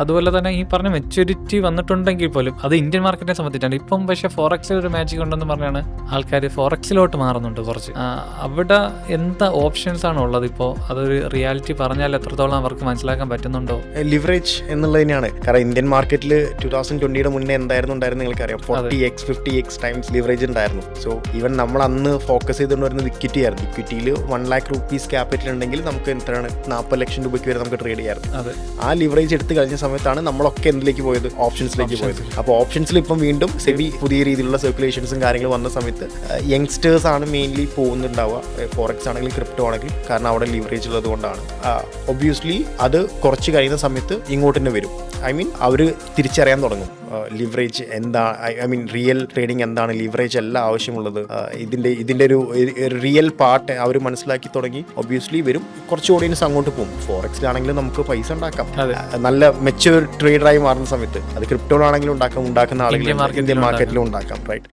അതുപോലെ തന്നെ ഈ പറഞ്ഞ മെച്യൂരിറ്റി വന്നിട്ടുണ്ടെങ്കിൽ പോലും അത് ഇന്ത്യൻ മാർക്കറ്റിനെ സംബന്ധിച്ചാണ്. ഇപ്പം പക്ഷേ ഫോറക്സിൽ ഒരു മാജിക് ഉണ്ടെന്ന് പറഞ്ഞാണ് ആൾക്കാർ ഫോറക്സിലോട്ട് മാറുന്നുണ്ട് കുറച്ച്. അവിടെ എന്താ ഓപ്ഷൻസ് ആണ് ഉള്ളത് ഇപ്പോൾ? അതൊരു റിയാലിറ്റി പറഞ്ഞാൽ എത്രത്തോളം അവർക്ക് മനസ്സിലാക്കാൻ പറ്റുന്നുണ്ടോ? ലിവറേജ് എന്നുള്ളത് തന്നെയാണ്. കാരണം ഇന്ത്യൻ മാർക്കറ്റിൽ 2020 മുന്നേ എന്തായിരുന്നു നിങ്ങൾക്കറിയാം, 40x 50x ടൈംസ് ലിവറേജ് ഉണ്ടായിരുന്നു. സോ ഈവൻ നമ്മൾ അന്ന് ഫോക്കസ് ചെയ്തുകൊണ്ട് വരുന്നത് ഇക്വിറ്റി ആയിരുന്നു. ഇക്വിറ്റിയിൽ 1 lakh rupees ക്യാപിറ്റൽ ഉണ്ടെങ്കിൽ നമുക്ക് എത്രയാണ് 40 ലക്ഷം രൂപയ്ക്ക് വരെ നമുക്ക് ട്രേഡ് ചെയ്യാറുണ്ട്. ആ ലിവറേജ് എടുത്ത് കഴിഞ്ഞ സമയത്താണ് നമ്മളൊക്കെ എന്തിലേക്ക് പോയത്, ഓപ്ഷൻസിലേക്ക് പോയത്. അപ്പോൾ ഓപ്ഷൻസിൽ ഇപ്പം വീണ്ടും സെബി പുതിയ രീതിയിലുള്ള സർക്കുലേഷൻസും കാര്യങ്ങളും വന്ന സമയത്ത് യങ്സ്റ്റേഴ്സ് ആണ് മെയിൻലി പോകുന്നുണ്ടാവുക. ഫോറക്സ് ആണെങ്കിലും ക്രിപ്റ്റോ ആണെങ്കിലും, കാരണം അവിടെ ലിവറേജ് ഉള്ളത് കൊണ്ടാണ്. ഒബ്വിയസ്ലി അത് കുറച്ച് കഴിയുന്ന സമയത്ത് ഇങ്ങോട്ട് തന്നെ വരും. ഐ മീൻ അവർ തിരിച്ചറിയാൻ തുടങ്ങും ലിവറേജ് എന്താ, ഐ മീൻ റിയൽ ട്രേഡിംഗ് എന്താണ്, ലിവറേജ് എല്ലാം ആവശ്യമുള്ളത്, ഇതിൻ്റെ ഒരു റിയൽ പാർട്ട് അവർ മനസ്സിലാക്കി തുടങ്ങി. ഒബ്വിയസ്ലി വരും, കുറച്ച് ഓഡിയൻസ് അങ്ങോട്ട് പോകും. ഫോറക്സിലാണെങ്കിലും നമുക്ക് പൈസ ഉണ്ടാക്കാം, നല്ല മെച്യൂർ ട്രേഡറായി മാറുന്ന സമയത്ത്. അത് ക്രിപ്റ്റോയിലാണെങ്കിലും ഉണ്ടാക്കുന്ന ആളുകൾ ഇന്ത്യൻ മാർക്കറ്റിലും ഉണ്ടാക്കാം, റൈറ്റ്.